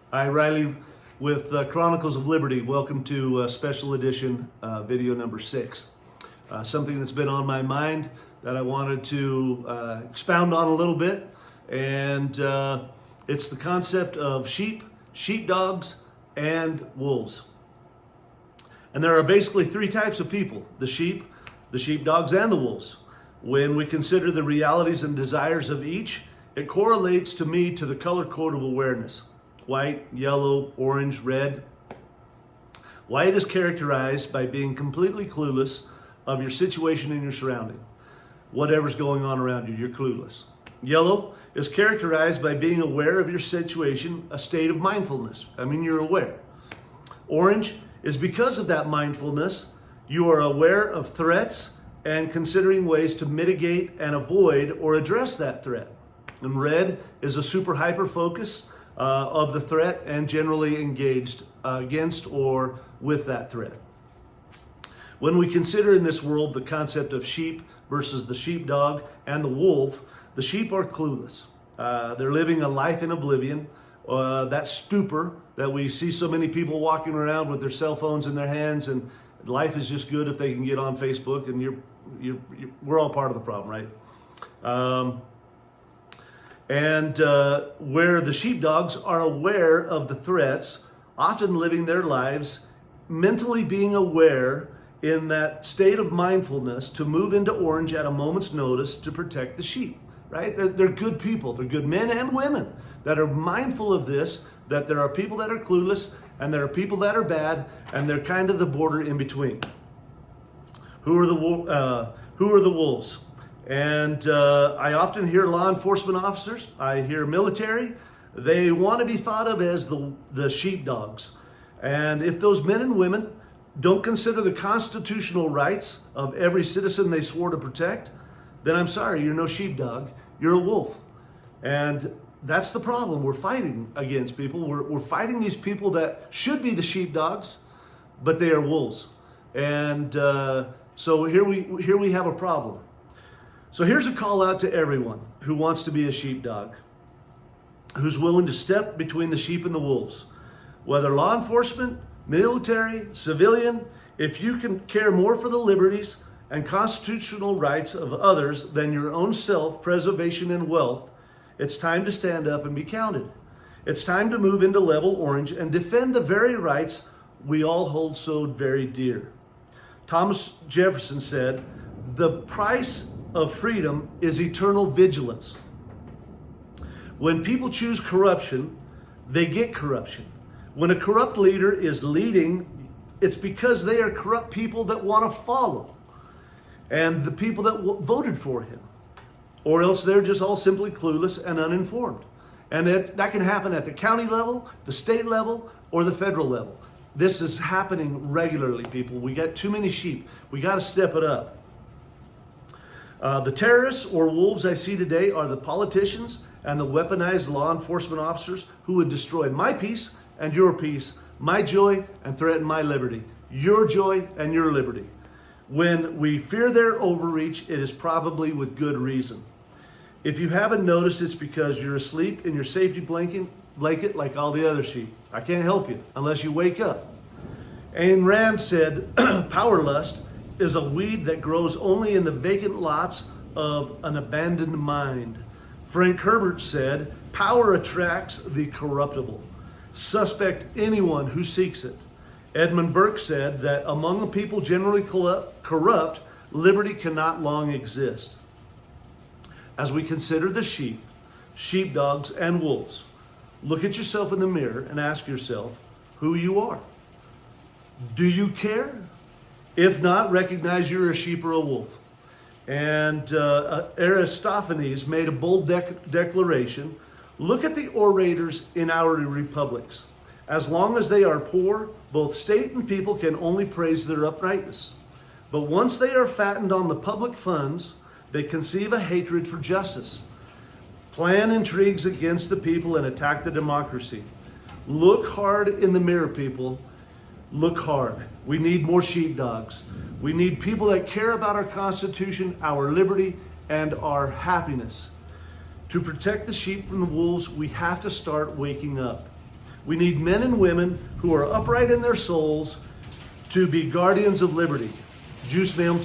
Hi, Riley with Chronicles of Liberty. Welcome to special edition video number 6. Something that's been on my mind that I wanted to expound on a little bit, and it's the concept of sheep, sheepdogs, and wolves. And there are basically 3 types of people: the sheep, the sheepdogs, and the wolves. When we consider the realities and desires of each, it correlates to me to the color code of awareness: white, yellow, orange, red. White is characterized by being completely clueless of your situation and your surrounding. Whatever's going on around you, you're clueless. Yellow is characterized by being aware of your situation, a state of mindfulness. You're aware. Orange is because of that mindfulness, you are aware of threats and considering ways to mitigate and avoid or address that threat. And red is a super hyper focus of the threat and generally engaged against or with that threat. When we consider in this world the concept of sheep versus the sheepdog and the wolf, the sheep are clueless. They're living a life in oblivion. That stupor that we see so many people walking around with their cell phones in their hands, and life is just good if they can get on Facebook, and we're all part of the problem, right? Where the sheepdogs are aware of the threats, often living their lives, mentally being aware in that state of mindfulness to move into orange at a moment's notice to protect the sheep, right? They're good people. They're good men and women that are mindful of this, that there are people that are clueless and there are people that are bad, and they're kind of the border in between. Who are the wolves? And I often hear law enforcement officers, I hear military, they want to be thought of as the sheepdogs. And if those men and women don't consider the constitutional rights of every citizen they swore to protect, then I'm sorry, you're no sheepdog, you're a wolf. And that's the problem we're fighting against, people. We're fighting these people that should be the sheepdogs, but they are wolves. And so here we have a problem. So here's a call out to everyone who wants to be a sheepdog, who's willing to step between the sheep and the wolves. Whether law enforcement, military, civilian, if you can care more for the liberties and constitutional rights of others than your own self-preservation and wealth, it's time to stand up and be counted. It's time to move into level orange and defend the very rights we all hold so very dear. Thomas Jefferson said, "The price of freedom is eternal vigilance." When people choose corruption, they get corruption. When a corrupt leader is leading, it's because they are corrupt people that want to follow, and the people that voted for him. Or else they're just all simply clueless and uninformed. And that can happen at the county level, the state level, or the federal level. This is happening regularly, people. We got too many sheep. We got to step it up. The terrorists or wolves I see today are the politicians and the weaponized law enforcement officers who would destroy my peace and your peace, my joy and threaten my liberty, your joy and your liberty. When we fear their overreach, it is probably with good reason. If you haven't noticed, it's because you're asleep in your safety blanket like all the other sheep. I can't help you unless you wake up. Ayn Rand said, "Power lust is a weed that grows only in the vacant lots of an abandoned mind." Frank Herbert said, "Power attracts the corruptible. Suspect anyone who seeks it." Edmund Burke said that among the people generally corrupt, liberty cannot long exist. As we consider the sheep, sheepdogs, and wolves, look at yourself in the mirror and ask yourself who you are. Do you care? If not, recognize you're a sheep or a wolf. And Aristophanes made a bold declaration. Look at the orators in our republics. As long as they are poor, both state and people can only praise their uprightness. But once they are fattened on the public funds, they conceive a hatred for justice, plan intrigues against the people, and attack the democracy. Look hard in the mirror, people. Look hard. We need more sheepdogs. We need people that care about our Constitution, our liberty, and our happiness. To protect the sheep from the wolves, we have to start waking up. We need men and women who are upright in their souls to be guardians of liberty. Juice Veum